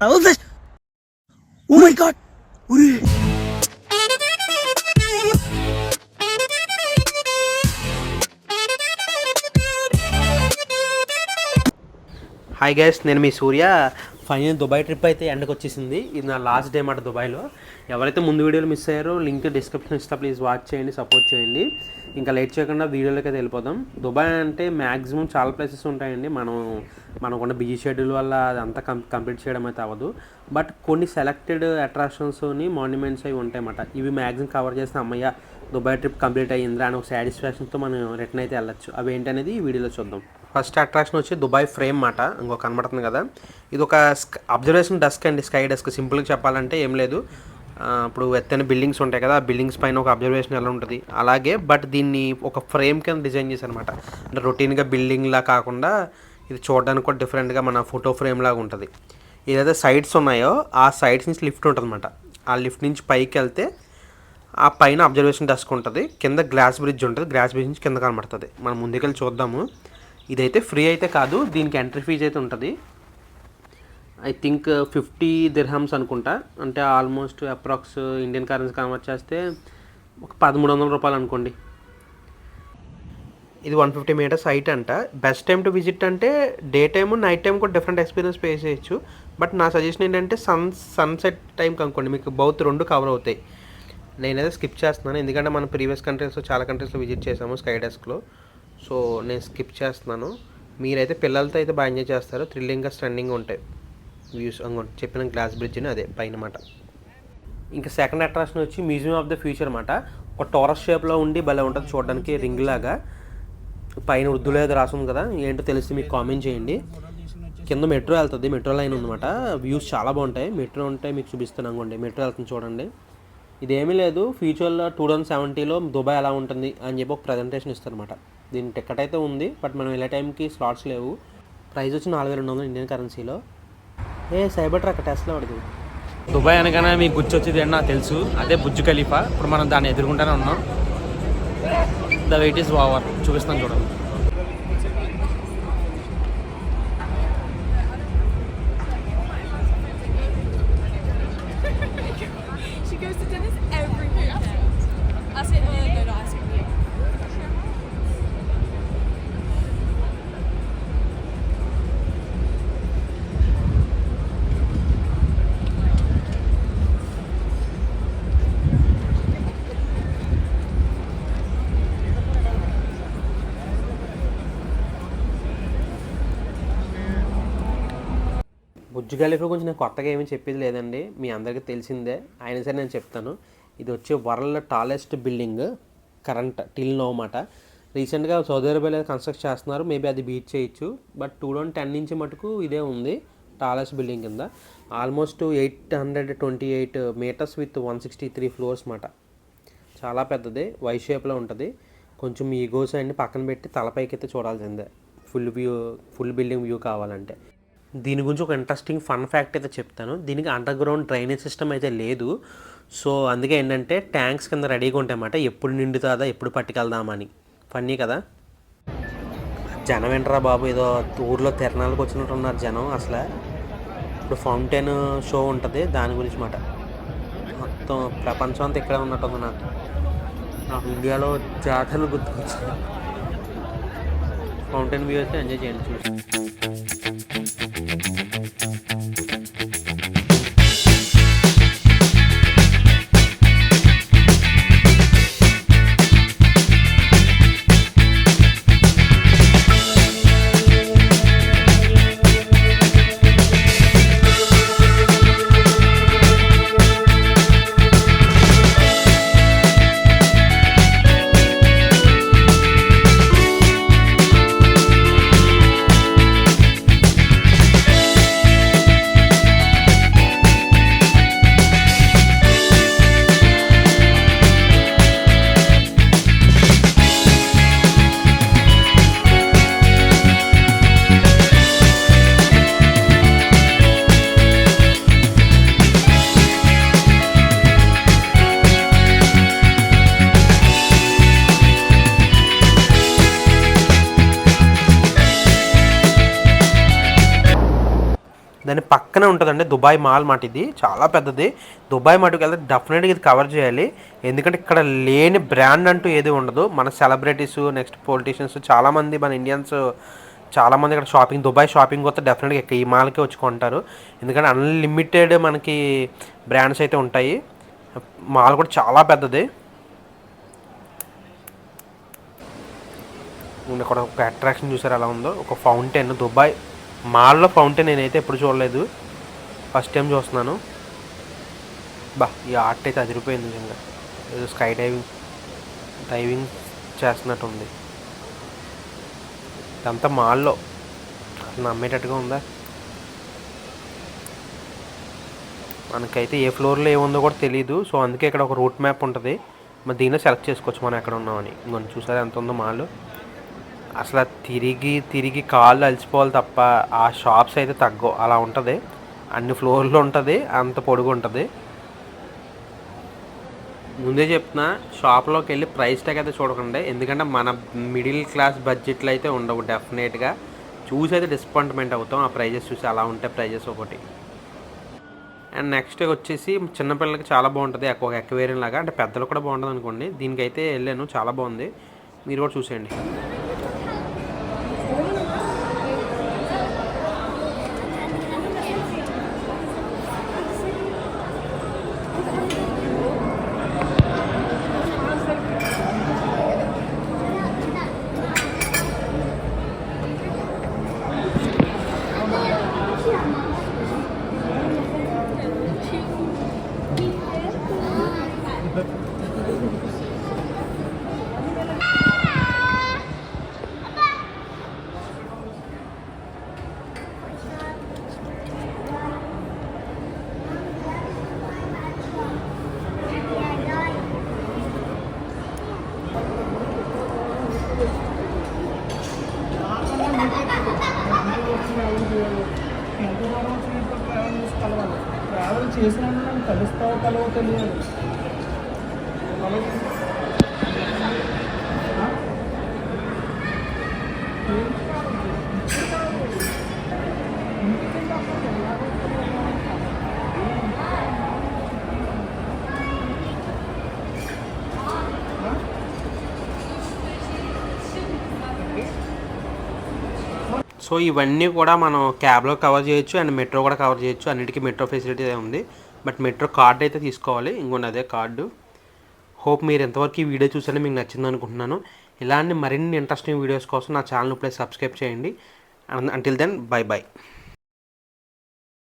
Oh my god! Hi guys, నేను మీ సూర్య. Final Dubai trip అయితే ఎండకు వచ్చేసింది. ఇది నా లాస్ట్ డే మాట దుబాయ్లో. ఎవరైతే ముందు వీడియోలు మిస్ అయ్యారో లింక్ డిస్క్రిప్షన్ ఇస్తా, ప్లీజ్ వాచ్ చేయండి, సపోర్ట్ చేయండి. ఇంకా లేట్ చేయకుండా వీడియోలోకి అయితే వెళ్ళిపోదాం. దుబాయ్ అంటే మ్యాక్సిమం చాలా ప్లేసెస్ ఉంటాయండి. మనకున్న బిజీ షెడ్యూల్ వల్ల అదంతా కంప్లీట్ చేయడం అయితే అవ్వదు. బట్ కొన్ని సెలెక్టెడ్ అట్రాక్షన్స్ని మాన్యుమెంట్స్ అవి ఉంటాయన్నమాట. ఇవి మ్యాక్సిమం కవర్ చేసిన అమ్మయ్య దుబాయ్ ట్రిప్ కంప్లీట్ అయ్యిందిరా అని ఒక సాటిస్ఫాక్షన్తో మనం రిటర్న్ అయితే వెళ్ళచ్చు. అవి ఏంటనేది ఈ వీడియోలో చూద్దాం. ఫస్ట్ అట్రాక్షన్ వచ్చి దుబాయ్ ఫ్రేమ్ మాట. ఇంకో కనబడుతుంది కదా, ఇది ఒక అబ్జర్వేషన్ డెస్క్ అండి, స్కై డెస్క్. సింపుల్గా చెప్పాలంటే ఏం లేదు, ఇప్పుడు ఎత్తైన బిల్డింగ్స్ ఉంటాయి కదా, ఆ బిల్డింగ్స్ పైన ఒక అబ్జర్వేషన్ ఎలా ఉంటుంది అలాగే. బట్ దీన్ని ఒక ఫ్రేమ్ కింద డిజైన్ చేశారనమాట. అంటే రొటీన్గా బిల్డింగ్లా కాకుండా ఇది చూడడానికి కూడా డిఫరెంట్గా మన ఫోటో ఫ్రేమ్ లాగా ఉంటుంది. ఏదైతే సైడ్స్ ఉన్నాయో ఆ సైడ్స్ నుంచి లిఫ్ట్ ఉంటుంది అనమాట. ఆ లిఫ్ట్ నుంచి పైకి వెళ్తే ఆ పైన అబ్జర్వేషన్ డెస్క్ ఉంటుంది, కింద గ్లాస్ బ్రిడ్జ్ ఉంటుంది, గ్లాస్ బ్రిడ్జ్ నుంచి కింద కనబడుతుంది. మనం ముందుకెళ్ళి చూద్దాము. ఇదైతే ఫ్రీ అయితే కాదు, దీనికి ఎంట్రీ ఫీజు అయితే ఉంటుంది. ఐ థింక్ 50 dirhams అనుకుంటా. అంటే almost approx Indian currency convert చేస్తే ఒక 1300 రూపాయలు అనుకోండి. ఇది 150 meters హైట్ అంట. బెస్ట్ టైం టు విజిట్ అంటే డే టైము నైట్ టైం కూడా డిఫరెంట్ ఎక్స్పీరియన్స్ ఫేస్ చేయొచ్చు. బట్ నా సజెషన్ ఏంటంటే సన్సెట్ టైంకి అనుకోండి, మీకు బౌత్ రెండు కవర్ అవుతాయి. నేనైతే స్కిప్ చేస్తున్నాను, ఎందుకంటే మనం ప్రీవియస్ కంట్రీస్లో చాలా కంట్రీస్లో విజిట్ చేసాము స్కై డెస్క్లో. సో నేను స్కిప్ చేస్తున్నాను. మీరైతే పిల్లలతో అయితే బాగా ఎంజాయ్ చేస్తారు. థ్రిల్లింగ్గా స్టన్నింగ్గా ఉంటాయి వ్యూస్. చెప్పిన గ్లాస్ బ్రిడ్జ్ని అదే పైన మాట. ఇంకా సెకండ్ అట్రాక్షన్ వచ్చి మ్యూజియం ఆఫ్ ద ఫ్యూచర్ అన్నమాట. ఒక టోరస్ షేప్లో ఉండి భలే ఉంటుంది చూడడానికి, రింగ్ లాగా. పైన ఉర్దూలో ఏదో రాసుంది కదా, ఏంటో తెలిసి మీకు కామెంట్ చేయండి. కింద మెట్రో వెళ్తుంది, మెట్రో లైన్ ఉందన్నమాట. వ్యూస్ చాలా బాగుంటాయి. మెట్రో ఉంటే మీకు చూపిస్తాను అనుకోండి. మెట్రో వెళ్తుంది చూడండి. ఇదేమీ లేదు, ఫ్యూచర్లో 2070లో దుబాయ్ ఎలా ఉంటుంది అని చెప్పి ఒక ప్రజెంటేషన్ ఇస్తారనమాట. దీని టికెట్ అయితే ఉంది, బట్ మనం వెళ్ళే టైంకి స్లాట్స్ లేవు. ప్రైస్ వచ్చి 4200 ఇండియన్ కరెన్సీలో. సైబర్ ట్రక్ టెస్లా పడుతుంది. దుబాయ్ అనగానే మీకు గుర్తొచ్చేది ఏంటి నాకు తెలుసు, అదే బుర్జ్ ఖలీఫా. ఇప్పుడు మనం దాన్ని ఎదుర్కొంటూనే ఉన్నాం. The wait is over. చూపిస్తాను చూడండి. బుర్జ్ ఖలీఫా గురించి నేను కొత్తగా ఏమీ చెప్పేది లేదండి, మీ అందరికీ తెలిసిందే. అయినా సరే నేను చెప్తాను. ఇది వచ్చి world tallest building current till now మాట. రీసెంట్గా సౌదీ అరేబియాలో కన్స్ట్రక్ట్ చేస్తున్నారు, మేబీ అది బీట్ చేయొచ్చు. బట్ 2010 నుంచి మటుకు ఇదే ఉంది టాలెస్ట్ బిల్డింగ్ కింద. ఆల్మోస్ట్ 828 meters విత్ 163 floors మాట. చాలా పెద్దది, వై షేప్లో ఉంటుంది. కొంచెం ఈగోస్ అన్ని పక్కన పెట్టి తలపైకి అయితే చూడాల్సిందే ఫుల్ బిల్డింగ్ వ్యూ కావాలంటే. దీని గురించి ఒక ఇంట్రెస్టింగ్ ఫన్ ఫ్యాక్ట్ అయితే చెప్తాను. దీనికి అండర్ గ్రౌండ్ డ్రైనేజ్ సిస్టమ్ అయితే లేదు. సో అందుకే ఏంటంటే ట్యాంక్స్ కింద రెడీగా ఉంటాయన్నమాట, ఎప్పుడు నిండుతుందా ఎప్పుడు పట్టుకెళ్దామని. ఫన్నీ కదా. జనం ఏంట్రా బాబు, ఏదో ఊర్లో తిరణాలకు వచ్చినట్టు ఉన్నారు జనం అసలు. ఇప్పుడు ఫౌంటైన్ షో ఉంటుంది, దాని గురించి మాట. మొత్తం ప్రపంచం అంతా ఇక్కడే ఉన్నట్టుంది. నాకు ఇండియాలో జాతరలు గుర్తుకొచ్చాయి. ఫౌంటైన్ వ్యూ అయితే ఎంజాయ్ చేయండి చూసి. దాని పక్కనే ఉంటుందండి దుబాయ్ మాల్ మాట. ఇది చాలా పెద్దది. దుబాయ్ మాటకి వెళ్తే డెఫినెట్గా ఇది కవర్ చేయాలి. ఎందుకంటే ఇక్కడ లేని బ్రాండ్ అంటూ ఏది ఉండదు. మన సెలబ్రిటీస్, నెక్స్ట్ పొలిటీషియన్స్, చాలామంది మన ఇండియన్స్ చాలామంది ఇక్కడ దుబాయ్ షాపింగ్ వస్తే డెఫినెట్గా ఇక్కడ ఈ మాల్కే వచ్చి కొంటారు. ఎందుకంటే అన్లిమిటెడ్ మనకి బ్రాండ్స్ అయితే ఉంటాయి. మాల్ కూడా చాలా పెద్దది. ఇక్కడ ఒక అట్రాక్షన్ చూసారు ఎలా ఉందో, ఒక ఫౌంటైన్. దుబాయ్ మాల్లో ఫౌంటైన్ నేనైతే ఎప్పుడు చూడలేదు, ఫస్ట్ టైం చూస్తున్నాను. ఈ ఆర్ట్ అయితే అదిరిపోయింది నిజంగా. ఏదో స్కై డైవింగ్ చేస్తున్నట్టు ఉంది. ఇదంతా మాల్లో నమ్మేటట్టుగా ఉందా? మనకైతే ఏ ఫ్లోర్లో ఏముందో కూడా తెలియదు. సో అందుకే ఇక్కడ ఒక రూట్ మ్యాప్ ఉంటుంది. మరి దీనిలో సెలెక్ట్ చేసుకోవచ్చు మనం ఎక్కడ ఉన్నామని. ఇంకొన్ని చూసారా ఎంత ఉందో మాల్. అసలు తిరిగి కాళ్ళు అలసిపోవాలి తప్ప ఆ షాప్స్ అయితే తగ్గవు, అలా ఉంటుంది. అన్ని ఫ్లోర్లో ఉంటుంది, అంత పొడుగు ఉంటుంది. ముందే చెప్తున్నా, షాప్లోకి వెళ్ళి ప్రైస్ ట్యాగ్ అయితే చూడకండి. ఎందుకంటే మన మిడిల్ క్లాస్ బడ్జెట్లో అయితే ఉండవు. డెఫినెట్గా చూసి అయితే డిసప్పాయింట్మెంట్ అవుతాం. ఆ ప్రైజెస్ చూసి అలా ఉంటాయి ప్రైజెస్ ఒకటి. అండ్ నెక్స్ట్ వచ్చేసి చిన్నపిల్లలకి చాలా బాగుంటుంది, ఒక ఎక్వేరియం లాగా. అంటే పెద్దలు కూడా బాగుంటుంది అనుకోండి. దీనికైతే వెళ్ళాను, చాలా బాగుంది, మీరు కూడా చూసేయండి. ట్రావెల్ చేసిన కలుస్తావో కలవో తెలియదు. సో ఇవన్నీ కూడా మనం క్యాబ్లో కవర్ చేయొచ్చు అండ్ మెట్రో కూడా కవర్ చేయొచ్చు. అన్నిటికీ మెట్రో ఫెసిలిటీ ఉంది. బట్ మెట్రో కార్డు అయితే తీసుకోవాలి. ఇంకొన్ని అదే కార్డు. హోప్ మీరు ఎంతవరకు ఈ వీడియో చూసారో మీకు నచ్చింది అనుకుంటున్నాను. ఇలాంటి మరిన్ని ఇంట్రెస్టింగ్ వీడియోస్ కోసం నా ఛానల్ ఇప్పుడే సబ్స్క్రైబ్ చేయండి. Until then by.